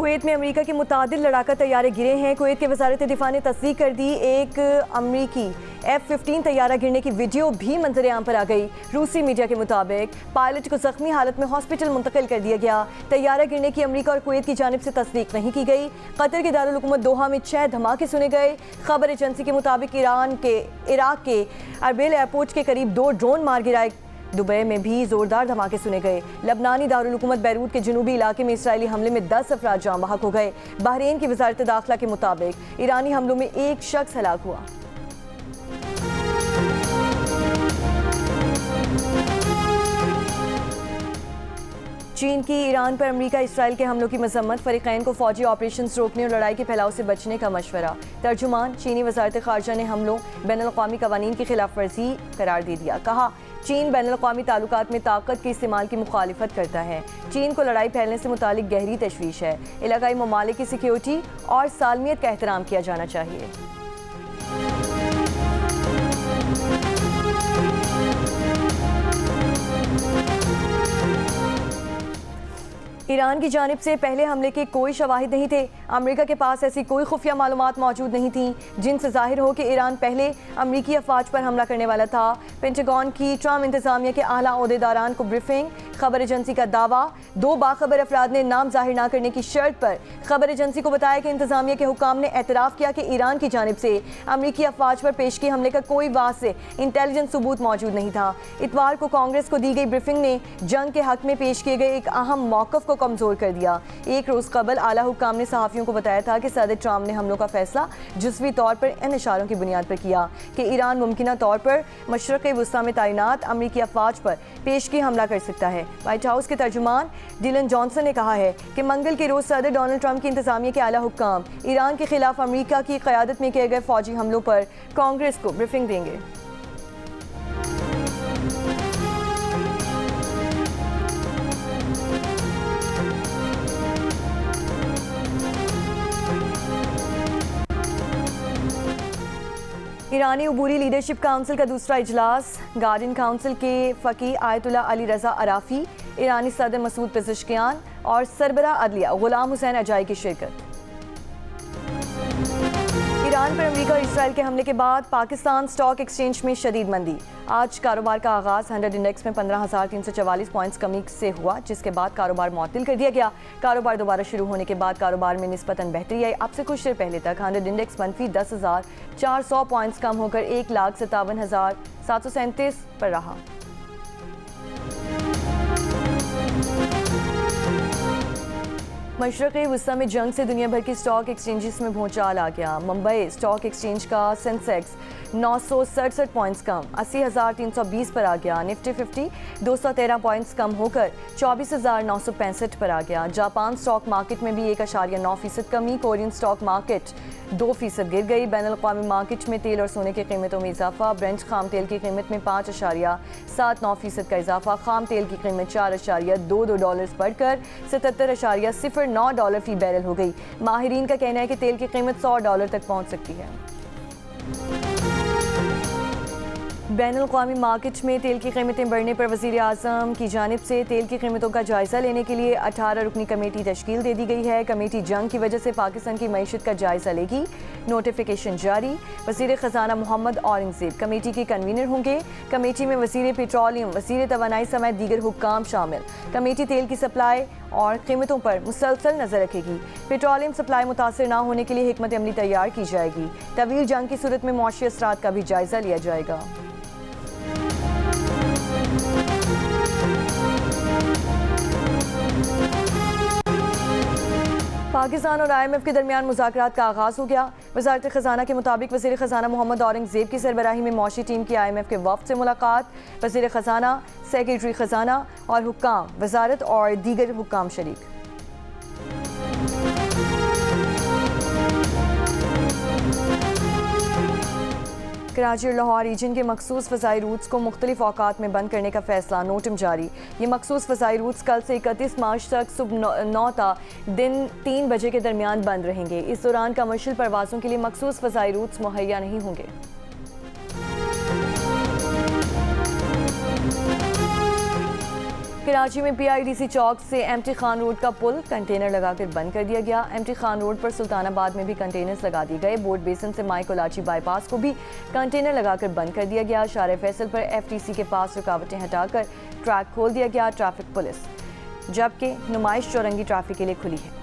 Kuwait में America के मुतादिल लड़ाका तैयारे गिरे हैं। कुवैत के वज़ारत दिफा ने तस्दीक कर दी, एक अमरीकी F-15 तैयारा गिरने की वीडियो भी मंजर-ए-आम पर आ गई। रूसी मीडिया के मुताबिक पायलट को जख्मी हालत में हॉस्पिटल मुंतकिल कर दिया गया। तैयारा गिरने की अमेरिका और कुवैत की जानिब से तस्दीक नहीं की गई। कतर के दारुल हुकूमत दोहा में 6 धमाके सुने गए। खबर एजेंसी के मुताबिक इराक के अरबिल एयरपोर्ट के करीब 2 ड्रोन मार गिराए। दुबई में भी जोरदार धमाके सुने गए। लबनानी दारुल हुकूमत बैरूत के जनूबी इलाके में इसराइली हमले में 10 अफराद जान बहक हो गए। बहरीन की वजारत दाखिला के मुताबिक ईरानी हमलों में एक शख्स हलाक हुआ। चीन की ईरान पर अमेरिका इसराइल के हमलों की मजम्मत, फरीकैन को फौजी ऑपरेशन रोकने और लड़ाई के फैलाव से बचने का मशवरा। तर्जुमान चीनी वजारत खारजा ने हमलों बैनुल-अक़वामी कवानीन की खिलाफ वर्जी करार दे दिया। कहा, चीन बैनुल-अक़वामी ताल्लुकात में ताकत के इस्तेमाल की मुखालिफत करता है। चीन को लड़ाई फैलने से मुतालिक गहरी तशवीश है। इलाकाई ममालिक की सिक्योरिटी और सालमियत का एहतराम किया जाना चाहिए। ईरान की जानिब से पहले हमले के कोई शवाहिद नहीं थे। अमेरिका के पास ऐसी कोई खुफिया मालूमात मौजूद नहीं थी जिनसे जाहिर हो कि ईरान पहले अमेरिकी अफवाज पर हमला करने वाला था। पेंटागन की ट्रम्प इंतजामिया के आला ओहदेदारान को ब्रीफिंग, खबर एजेंसी का दावा। 2 बाखबर अफराद ने नाम जाहिर न करने की शर्त पर खबर एजेंसी को बताया कि इंतजामिया के हुकाम ने एतराफ़ किया कि ईरान की जानिब से अमेरिकी अफवाज पर पेशगी हमले का कोई वाज़े इंटेलिजेंस सबूत मौजूद नहीं था। इतवार को कांग्रेस को दी गई ब्रीफिंग ने जंग के हक में पेश किए गए एक अहम मौक़िफ़ को कमज़ोर कर दिया। एक रोज़ कबल आला हुक्काम ने सहाफ़ियों को बताया था कि सदर ट्रम्प ने हमलों का फैसला जुज़वी तौर पर इन इशारों की बुनियाद पर किया कि ईरान मुमकिना तौर पर मशरक़ वुस्ता में तैनात अमेरिकी अफवाज पर पेशगी हमला कर सकता है। व्हाइट हाउस के तर्जुमान डिलन जॉनसन ने कहा है कि मंगल के रोज़ सदर डोनाल्ड ट्रम्प की इंतजामिया के आला हुक्काम ईरान के खिलाफ अमेरिका की क़यादत में किए गए फ़ौजी हमलों पर कांग्रेस को ब्रीफिंग देंगे। ईरानी उबूरी लीडरशिप काउंसिल का दूसरा इजलास, गार्डियन काउंसिल के फ़कीह आयतुल्ला अली रज़ा अराफ़ी, ईरानी सदर मसूद पेज़ेश्कियान और सरबरा अदलिया गुलाम हुसैन अजाई की शिरकत। ईरान पर अमेरिका और इसराइल के हमले के बाद पाकिस्तान स्टॉक एक्सचेंज में शदीद मंदी। आज कारोबार का आगाज़ 100 इंडेक्स में 15,344 पॉइंट्स कमी से हुआ, जिसके बाद कारोबार मुअत्तल कर दिया गया। कारोबार दोबारा शुरू होने के बाद कारोबार में निस्बतन बेहतरी आई। अब से कुछ देर पहले तक 100 इंडेक्स मनफी 10,400 पॉइंट्स कम होकर 1,57,737 पर रहा। मशरक़ वुस्ता में जंग से दुनिया भर की स्टॉक एक्सचेंजेस में भूचाल आ गया। मुंबई स्टॉक एक्सचेंज का सेंसेक्स 967 पॉइंट्स कम 80,320 पर आ गया। निफ्टी 50 213 पॉइंट्स कम होकर 24,965 पर आ गया। जापान स्टॉक मार्केट में भी 1.9% कमी। कोरियन स्टॉक मार्केट 2% गिर गई। बैनुल-अक़वामी मार्केट में तेल और सोने की कीमतों में इजाफा। ब्रेंट खाम तेल की कीमत में 5.79% का इजाफा। खाम तेल की कीमत $4.22 बढ़कर $77.09 फी बैरल हो गई। माहिरीन का कहना है कि तेल की कीमत $100 तक पहुँच सकती है। बैनुल-अक़वामी मार्केट में तेल की कीमतें बढ़ने पर वज़ीर आज़म की जानिब से तेल की कीमतों का जायज़ा लेने के लिए 18 रुकनी कमेटी तश्कील दे दी गई है। कमेटी जंग की वजह से पाकिस्तान की मईशत का जायज़ा लेगी। नोटिफिकेशन जारी। वज़ीर ख़ज़ाना मोहम्मद औरंगज़ेब कमेटी के कन्वीनर होंगे। कमेटी में वज़ीर पेट्रोलियम, वज़ीर तवानाई समेत दीगर हुक्काम शामिल। कमेटी तेल की सप्लाई और कीमतों पर मुसलसल नज़र रखेगी। पेट्रोलियम सप्लाई मुतासर न होने के लिए हिकमत अमली तैयार की जाएगी। तवील जंग की सूरत में मुआशी असरात का भी जायज़ा लिया जाएगा। पाकिस्तान और IMF के दरमियान मुज़ाकरात का आगाज़ हो गया। वज़ारत ख़ज़ाना के मुताबिक वज़ीर ख़ज़ाना मोहम्मद औरंगज़ेब की सरबराही में मौशी टीम की IMF के वफ़द से मुलाकात। वज़ीर ख़ज़ाना, सेक्रेटरी ख़ज़ाना और हुक्काम वज़ारत और दीगर हुक्काम शरीक। कराची और लाहौर रीजन के मखसूस फ़ज़ाई रूट्स को मुख्तलिफ औकात में बंद करने का फैसला। नोटिम जारी। ये मखसूस फ़ज़ाई रूट्स कल से 31 मार्च तक सुबह 9 ता दिन 3 बजे के दरमियान बंद रहेंगे। इस दौरान कमर्शियल परवाज़ों के लिए मखसूस फ़ज़ाई रूट्स मुहैया नहीं होंगे। कराची में PIDC चौक से MT खान रोड का पुल कंटेनर लगाकर बंद कर दिया गया। MT खान रोड पर सुल्तानाबाद में भी कंटेनर्स लगा दिए गए। बोर्ड बेसन से माई कोलाची बाईपास को भी कंटेनर लगाकर बंद कर दिया गया। शारे फैसल पर FTC के पास रुकावटें हटाकर ट्रैक खोल दिया गया। ट्रैफिक पुलिस, जबकि नुमाइश चौरंगी ट्रैफिक के लिए खुली है।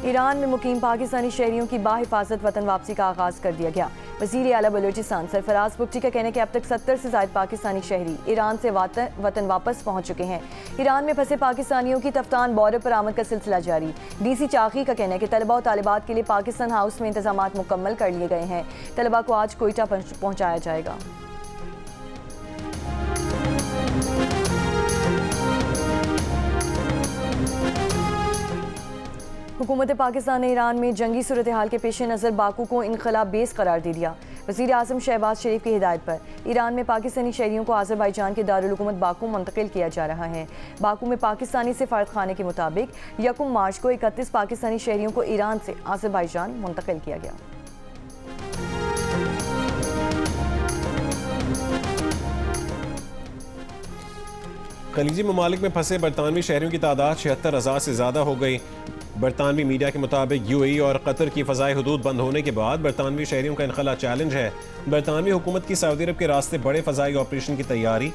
ईरान में मुकीम पाकिस्तानी शहरियों की बाहिफाजत वतन वापसी का आगाज़ कर दिया गया। वज़ीर आला बलूचिस्तान सरफराज बुगटी का कहना है कि अब तक 70 से ज़ायद पाकिस्तानी शहरी ईरान से वतन वापस पहुंच चुके हैं। ईरान में फंसे पाकिस्तानियों की तफ्तान बॉर्डर पर आमद का सिलसिला जारी। DC चाकी का कहना है कि तलबा और तालिबात के लिए पाकिस्तान हाउस में इंतजाम मुकम्मल कर लिए गए हैं। तलबा को आज कोयटा पहुँचाया जाएगा। हुकूमत पाकिस्तान ने ईरान में जंगी सूरत हाल के पेश नज़र बाकू को इनखला बेस करार दे दिया। वज़ीर आज़म शहबाज शरीफ की हिदायत पर ईरान में पाकिस्तानी शहरियों को आज़रबाईजान के दारुल हुकूमत बाकू मुंतकिल किया जा रहा है। बाकू में पाकिस्तानी सिफारत खाने के मुताबिक 1 मार्च को 31 पाकिस्तानी शहरियों को ईरान से आज़रबाईजान मुंतकिल किया गया। खलीजी ममालिक में फंसे बरतानवी शहरियों की तादाद 76,000 से ज़्यादा हो गई। बरतानवी मीडिया के मुताबिक UAE और कतर की फ़ज़ाई हदूद बंद होने के बाद बरतानवी शहरियों का इनखला चैलेंज है। बरतानवी हुकूमत की सऊदी अरब के रास्ते बड़े फ़ज़ाई ऑपरेशन की तैयारी।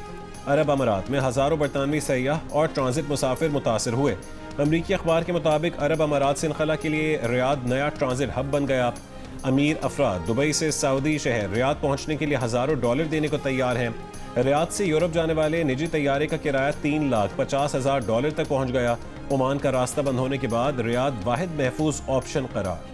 अरब अमारात में हज़ारों बरतानवी सयाह और ट्रांजिट मुसाफिर मुतासर हुए। अमरीकी अखबार के मुताबिक अरब अमारात से इनखला के लिए रियाद नया ट्रांजिट हब बन गया। अमीर अफराद दुबई से सऊदी शहर रियाद पहुँचने के लिए हज़ारों डॉलर देने को तैयार हैं। रियाद से यूरोप जाने वाले निजी तैयारे का किराया $3,50,000 तक पहुँच गया। ओमान का रास्ता बंद होने के बाद रियाद वाहिद महफूज ऑप्शन करार।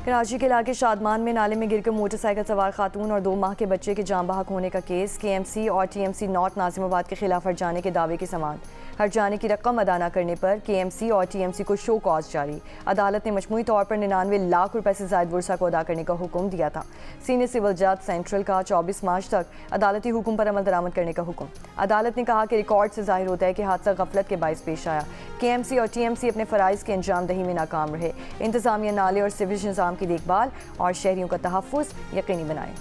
कराची के इलाके शादमान में नाले में गिरकर मोटरसाइकिल सवार खातून और 2 माह के बच्चे के जान बहक होने का केस। KMC और TMC नॉर्थ नाजिमाबाद के खिलाफ हट जाने के दावे की समाअत। हट जाने की रकम अदा न करने पर KMC और TMC को शो कॉज जारी। अदालत ने मजमूई तौर पर 99 लाख रुपए से ज़ायद वर्सा को अदा करने का हुक्म दिया था। सीनियर सिविल जज सेंट्रल का 24 मार्च तक अदालती हुक्म पर अमल दरामद करने का हुक्म। अदालत ने कहा कि रिकॉर्ड से जाहिर होता है कि हादसा गफलत के बायस पेश आया। KMC और TMC अपने फ़राइज़ की अंजाम दही में नाकाम रहे। इंतज़ामिया नाले और सिविल निज़ाम की देखभाल और शहरियों का तहफ़्फ़ुज़ यकीनी बनाए।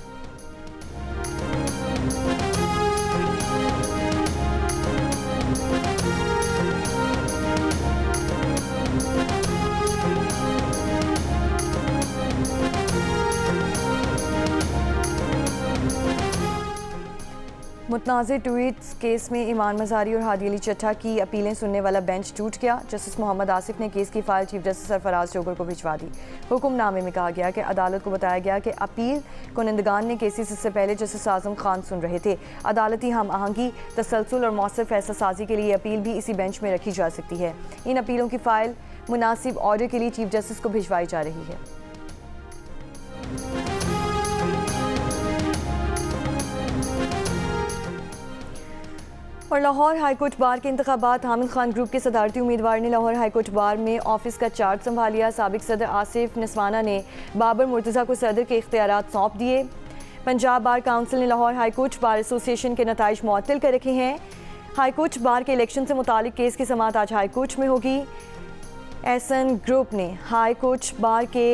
मुतनाज़िर ट्वीट्स केस में ईमान मज़ारी और हादी अली चट्टा की अपीलें सुनने वाला बेंच टूट गया। जस्टिस मोहम्मद आसिफ ने केस की फाइल चीफ जस्टिस सरफराज जोगर को भिजवा दी। हुक्मनामे में कहा गया कि अदालत को बताया गया कि अपील कुनिंदगान ने केसेस इससे पहले जस्टिस आज़म खान सुन रहे थे। अदालती हम आहंगी, तसलसल और मौसर फैसला साजी के लिए अपील भी इसी बेंच में रखी जा सकती है। इन अपीलों की फ़ाइल मुनासिब ऑर्डर के लिए चीफ जस्टिस को भिजवाई जा रही है। और लाहौर हाईकोर्ट बार के इंतखाबात। हामिद खान ग्रुप के सदारती उम्मीदवार ने लाहौर हाईकोर्ट बार में ऑफिस का चार्ज संभाल लिया। साबिक सदर आसिफ नसवाना ने बाबर मुर्तज़ा को सदर के इख्तियारात सौंप दिए। पंजाब बार काउंसिल ने लाहौर हाईकोर्ट बार एसोसिएशन के नताइज मुअत्तल कर रखे हैं। हाईकोर्ट बार के इलेक्शन से मुतालिक केस की समाअत आज हाईकोर्ट में होगी। एहसन ग्रुप ने हाईकोर्ट बार के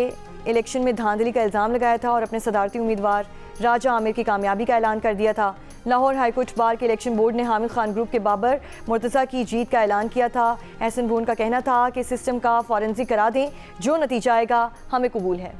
इलेक्शन में धांधली का इल्ज़ाम लगाया था और अपने सदारती उम्मीदवार राजा आमिर की कामयाबी का ऐलान कर दिया था। लाहौर हाईकोर्ट बार के इलेक्शन बोर्ड ने हामिद खान ग्रुप के बाबर मुर्तज़ा की जीत का ऐलान किया था। एहसन बोन का कहना था कि सिस्टम का फॉरेंसिक करा दें, जो नतीजा आएगा हमें कबूल है।